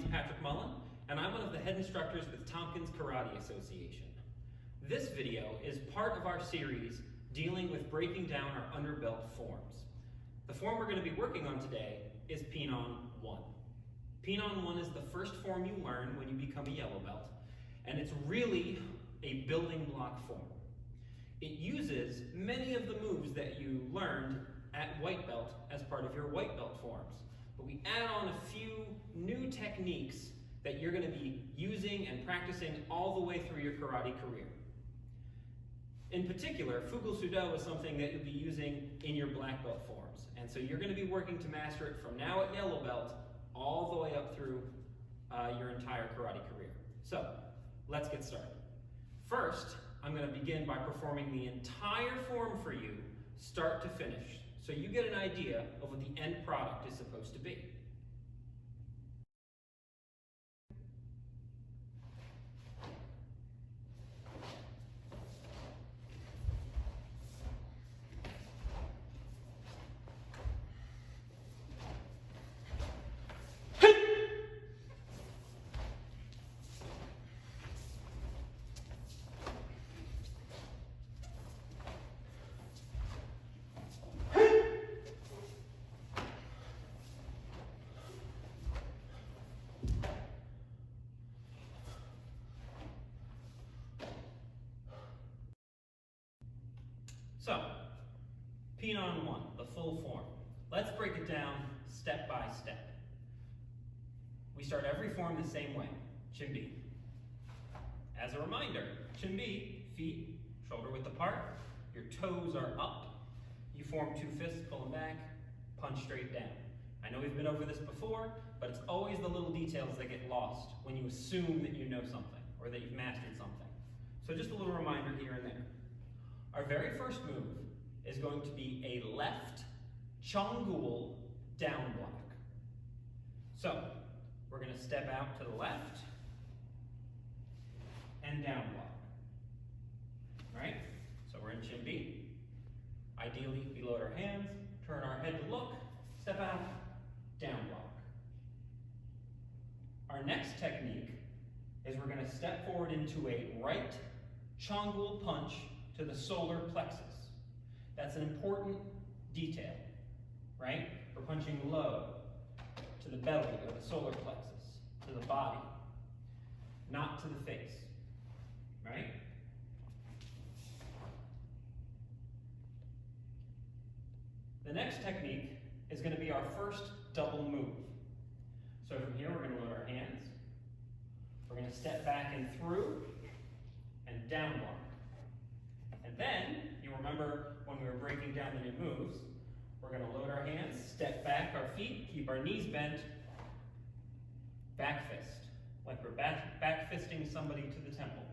name's Patrick Mullen, and I'm one of the head instructors with Tompkins Karate Association. This video is part of our series dealing with breaking down our underbelt forms. The form we're going to be working on today is Pinan 1. Pinan 1 is the first form you learn when you become a yellow belt, and it's really a building block form. It uses many of the moves that you learned at white belt as part of your white belt forms, but we add on a few new techniques that you're going to be using and practicing all the way through your karate career. In particular, Fugal Sudo is something that you'll be using in your black belt forms, and so you're going to be working to master it from now at yellow belt all the way up through your entire karate career. So let's get started. First, I'm going to begin by performing the entire form for you, start to finish, so you get an idea of what the end product is supposed to be. So, Pinan 1, the full form. Let's break it down step by step. We start every form the same way, Chimbi. As a reminder, Chimbi, feet shoulder width apart, your toes are up, you form two fists, pull them back, punch straight down. I know we've been over this before, but it's always the little details that get lost when you assume that you know something or that you've mastered something. So just a little reminder here and there. Our very first move is going to be a left Chongul down block. So we're going to step out to the left and down block. All right? So we're in Chimbi. Ideally, we load our hands, turn our head to look, step out, down block. Our next technique is we're going to step forward into a right Chongul punch to the solar plexus. That's an important detail, right? We're punching low to the belly or the solar plexus, to the body, not to the face, right? The next technique is going to be our first double move. So from here, we're going to load our hands. We're going to step back and through and down block. And then, you remember when we were breaking down the new moves, we're going to load our hands, step back our feet, keep our knees bent, back fist, like we're back fisting somebody to the temple.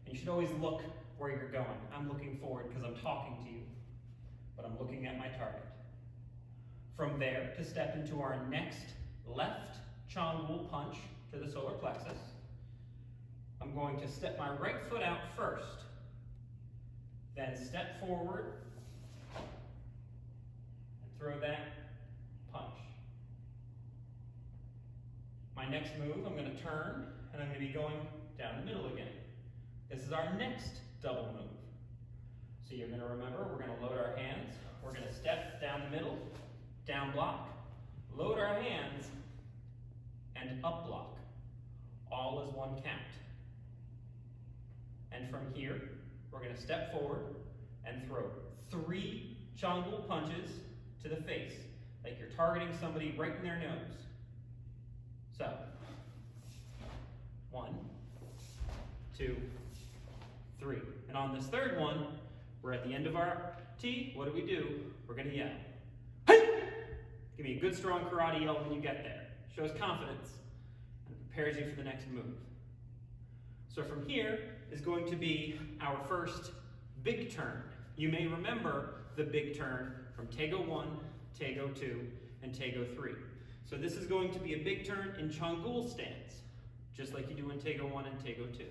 And you should always look where you're going. I'm looking forward because I'm talking to you, but I'm looking at my target. From there, to step into our next left Chongul punch to the solar plexus, I'm going to step my right foot out first, then step forward and throw that punch. My next move, I'm going to turn and I'm going to be going down the middle again. This is our next double move. So you're going to remember, we're going to load our hands, we're going to step down the middle, down block, load our hands, and up block. All is one count. And from here, we're going to step forward and throw 3 Chongul punches to the face, like you're targeting somebody right in their nose. So, 1, 2, 3. And on this third one, we're at the end of our T. What do? We're going to yell. Hey! Give me a good strong karate yell when you get there. Shows confidence and prepares you for the next move. So from here is going to be our first big turn. You may remember the big turn from Tego 1, Tego 2, and Tego 3. So this is going to be a big turn in Chongul stance, just like you do in Tego 1 and Tego 2.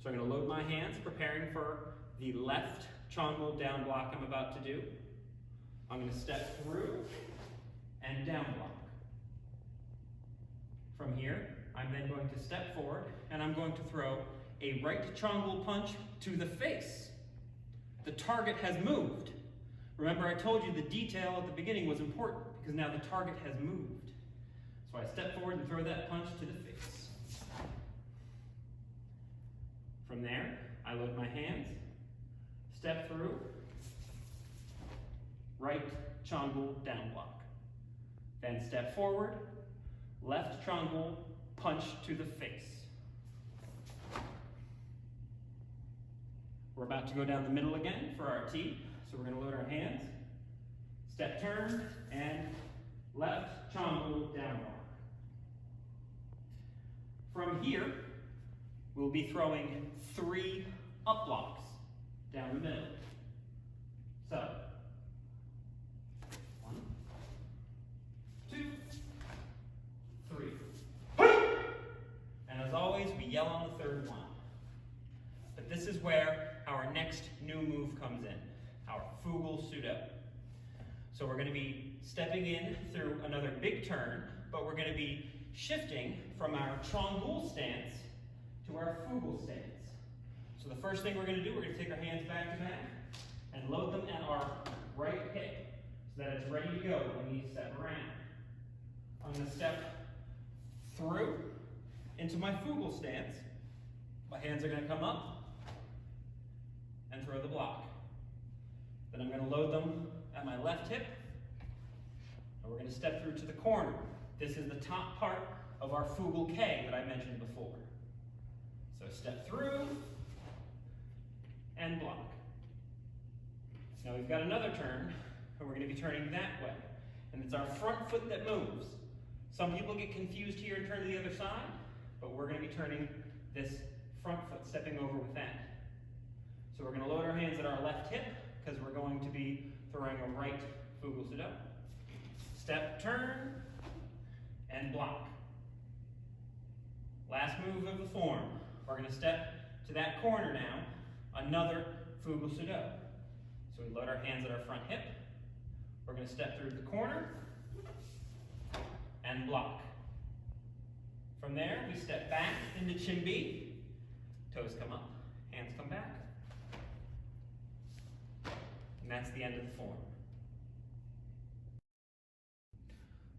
So I'm going to load my hands, preparing for the left Chongul down block I'm about to do. I'm going to step through and down block. From here, I'm then going to step forward and I'm going to throw a right triangle punch to the face. The target has moved. Remember, I told you the detail at the beginning was important because now the target has moved. So I step forward and throw that punch to the face. From there, I load my hands, step through, right triangle down block. Then step forward, left triangle punch to the face. We're about to go down the middle again for our T, so we're going to load our hands, step turn, and left triangle down block. From here, we'll be throwing 3 up blocks down the middle. So, 1, 2, 3. And as always, we yell on the third one. But this is where our next new move comes in, our Fugal Pseudo. So we're going to be stepping in through another big turn, but we're going to be shifting from our triangle stance to our Fugal stance. So the first thing we're going to do, we're going to take our hands back to back and load them at our right hip so that it's ready to go when we step around. I'm going to step through into my Fugal stance. My hands are going to come up and throw the block. Then I'm going to load them at my left hip, and we're going to step through to the corner. This is the top part of our Fugal K that I mentioned before. So step through and block. Now we've got another turn, and we're going to be turning that way. And it's our front foot that moves. Some people get confused here and turn to the other side, but we're going to be turning this front foot, stepping over with that. So we're going to load our hands at our left hip, because we're going to be throwing a right Fugal Pseudo. Step, turn, and block. Last move of the form. We're going to step to that corner now, another Fugal Pseudo. So we load our hands at our front hip. We're going to step through the corner and block. From there, we step back into Chin B. Toes come up, hands come back. And that's the end of the form.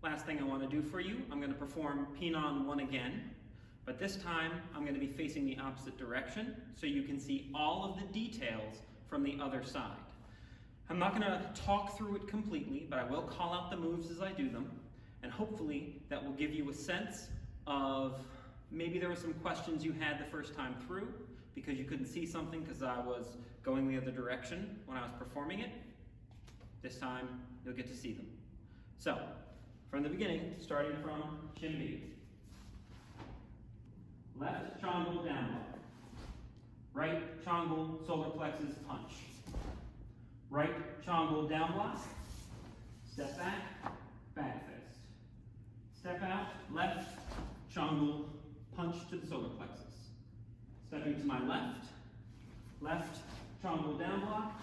Last thing I want to do for you, I'm going to perform Pinan 1 again, but this time I'm going to be facing the opposite direction so you can see all of the details from the other side. I'm not going to talk through it completely, but I will call out the moves as I do them, and hopefully that will give you a sense of maybe there were some questions you had the first time through because you couldn't see something because I was going the other direction when I was performing it. This time you'll get to see them. So, from the beginning, starting from Chin B. Left triangle down block. Right triangle solar plexus punch. Right triangle down block. Step back, back fist. Step out, left triangle punch to the solar plexus. Stepping to my left, left triangle down block,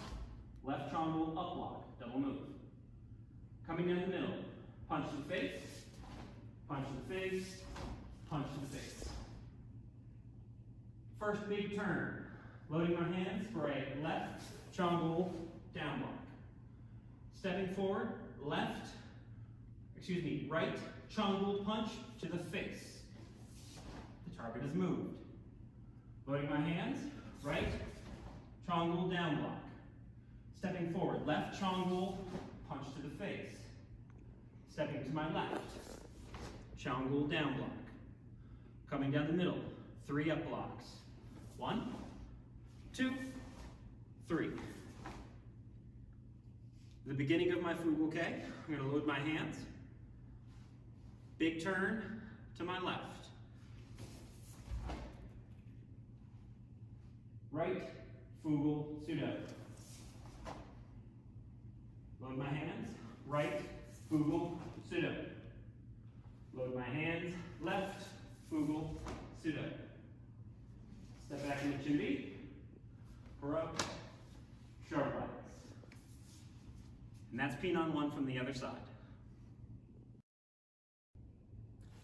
left triangle up block, double move. Coming down the middle, punch to the face, punch to the face, punch to the face. First big turn, loading my hands for a left triangle down block. Stepping forward, right triangle punch to the face. The target is moved. Loading my hands, right triangle down block. Stepping forward, left triangle punch to the face. Stepping to my left, triangle down block. Coming down the middle, 3 up blocks. 1, 2, 3. The beginning of my Fugal K, I'm going to load my hands. Big turn to my left. Right Fugal Pseudo. Load my hands. Right Fugal Pseudo. Load my hands. Left Fugal Pseudo. Step back into Chin B. Up. Sharp legs. And that's Pinan 1 from the other side.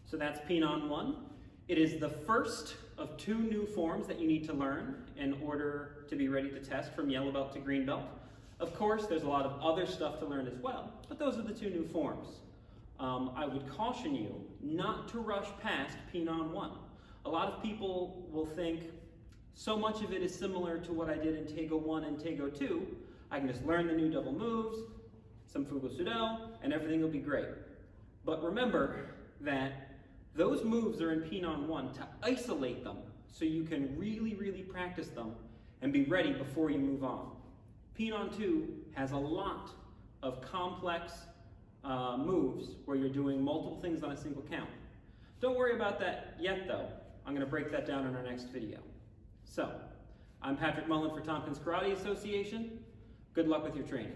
So that's Pinan 1. It is the first of 2 new forms that you need to learn in order to be ready to test from yellow belt to green belt. Of course, there's a lot of other stuff to learn as well, but those are the 2 new forms. I would caution you not to rush past Pinan 1. A lot of people will think so much of it is similar to what I did in Tego 1 and Tego 2. I can just learn the new double moves, some Fugo Sudo, and everything will be great. But remember that those moves are in Pinan 1 to isolate them so you can really, really practice them and be ready before you move on. Pinan 2 has a lot of complex moves where you're doing multiple things on a single count. Don't worry about that yet though. I'm going to break that down in our next video. So, I'm Patrick Mullen for Tompkins Karate Association. Good luck with your training.